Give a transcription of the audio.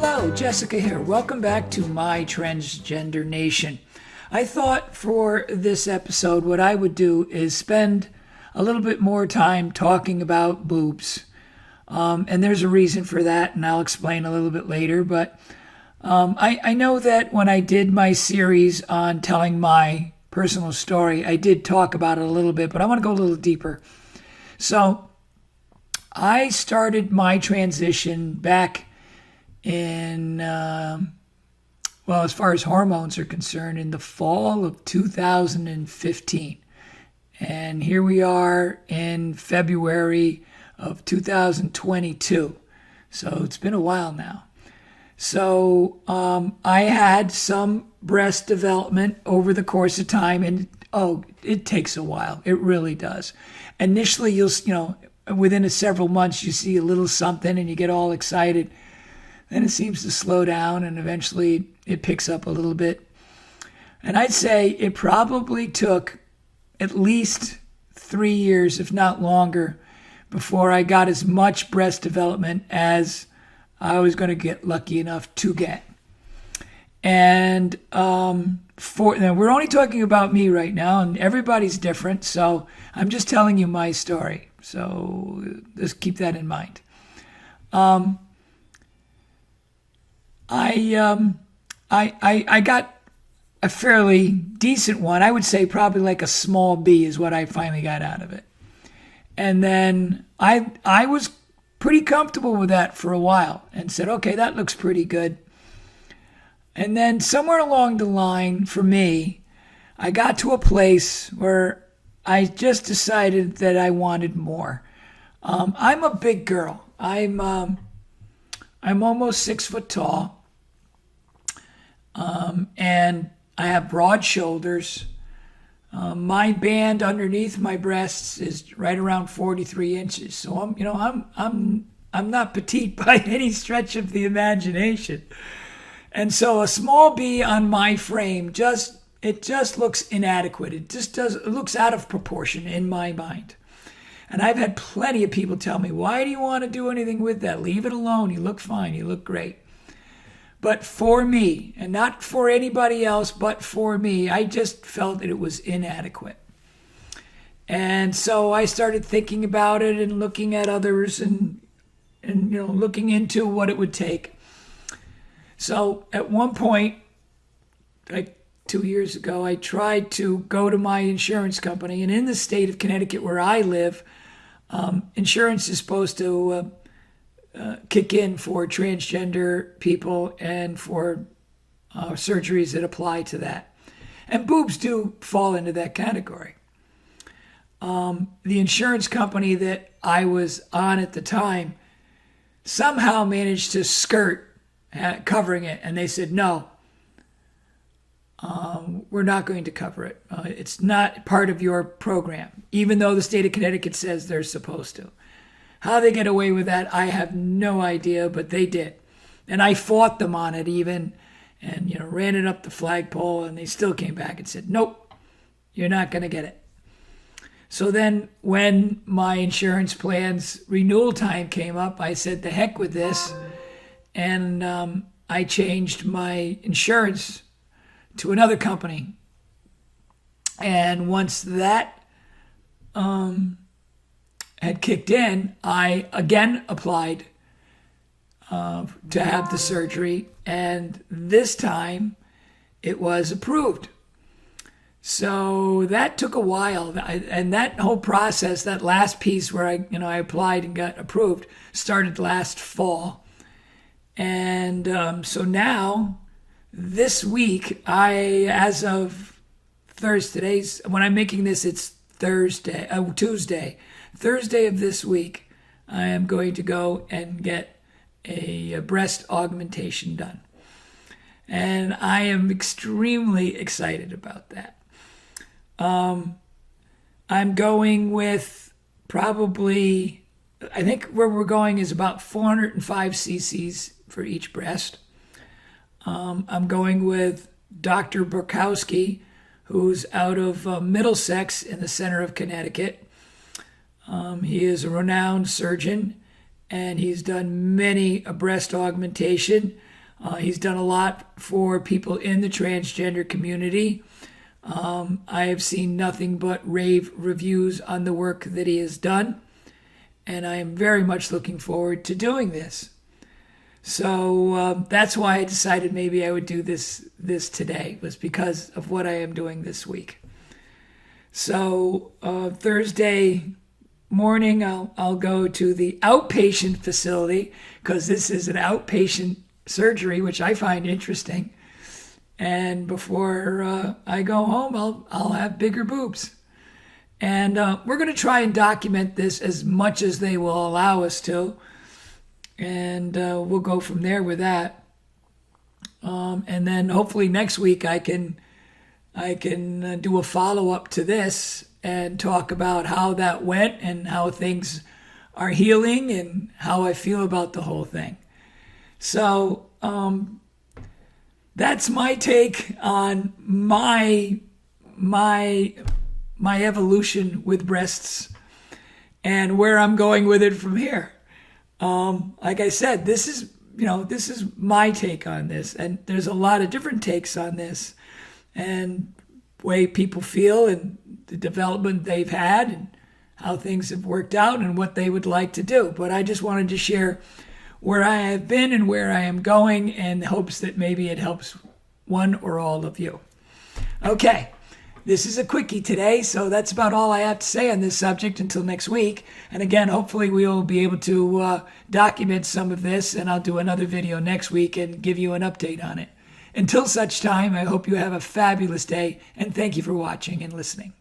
Hello, Jessica here. Welcome back to My Transgender Nation. I thought for this episode what I would do is spend a little bit more time talking about boobs. And there's a reason for that, and I'll explain a little bit later. But I know that when I did my series on telling my personal story, I did talk about it a little bit, but I want to go a little deeper. So I started my transition back in, as far as hormones are concerned, in the fall of 2015. And here we are in February of 2022. So it's been a while now. So I had some breast development over the course of time, and it takes a while. It really does. Initially, within several months, you see a little something and you get all excited. Then it seems to slow down, and eventually it picks up a little bit. And I'd say it probably took at least 3 years, if not longer, before I got as much breast development as I was going to get lucky enough to get. And now we're only talking about me right now, and everybody's different, so I'm just telling you my story. So just keep that in mind. I got a fairly decent one. I would say probably like a small B is what I finally got out of it. And then I was pretty comfortable with that for a while and said, okay, that looks pretty good. And then somewhere along the line for me, I got to a place where I just decided that I wanted more. I'm a big girl. I'm almost 6 foot tall. And I have broad shoulders. My band underneath my breasts is right around 43 inches. So I'm not petite by any stretch of the imagination. And so a small B on my frame just looks inadequate. It looks out of proportion in my mind. And I've had plenty of people tell me, why do you want to do anything with that? Leave it alone. You look fine. You look great. But for me, and not for anybody else, but for me, I just felt that it was inadequate. And so I started thinking about it and looking at others and looking into what it would take. So at one point, like 2 years ago, I tried to go to my insurance company. And in the state of Connecticut where I live, insurance is supposed to kick in for transgender people and for surgeries that apply to that. And boobs do fall into that category. The insurance company that I was on at the time somehow managed to skirt covering it. And they said, no, we're not going to cover it. It's not part of your program, even though the state of Connecticut says they're supposed to. How they get away with that, I have no idea, but they did. And I fought them on it even, and ran it up the flagpole, and they still came back and said, nope, you're not going to get it. So then when my insurance plan's renewal time came up, I said, the heck with this, and I changed my insurance to another company. And once that had kicked in, I again applied to have the surgery, and this time it was approved. So that took a while, and that whole process, that last piece where I applied and got approved, started last fall. And so now, this week, as of Thursday, when I'm making this, it's Tuesday. Thursday of this week, I am going to go and get a breast augmentation done. And I am extremely excited about that. I'm going with probably, I think where we're going is about 405 cc's for each breast. I'm going with Dr. Burkowski, who's out of Middlesex in the center of Connecticut. He is a renowned surgeon, and he's done many a breast augmentation. He's done a lot for people in the transgender community. I have seen nothing but rave reviews on the work that he has done, and I am very much looking forward to doing this. So that's why I decided maybe I would do this today, was because of what I am doing this week. So Thursday morning, I'll go to the outpatient facility, because this is an outpatient surgery, which I find interesting. And before I go home, I'll have bigger boobs. And we're going to try and document this as much as they will allow us to. And we'll go from there with that. And then hopefully next week I can do a follow-up to this and talk about how that went and how things are healing and how I feel about the whole thing. So that's my take on my evolution with breasts and where I'm going with it from here. Like I said, this is my take on this, and there's a lot of different takes on this, and way people feel and the development they've had and how things have worked out and what they would like to do. But I just wanted to share where I have been and where I am going in hopes that maybe it helps one or all of you. Okay, this is a quickie today, so that's about all I have to say on this subject until next week. And again, hopefully we will be able to document some of this, and I'll do another video next week and give you an update on it. Until such time, I hope you have a fabulous day, and thank you for watching and listening.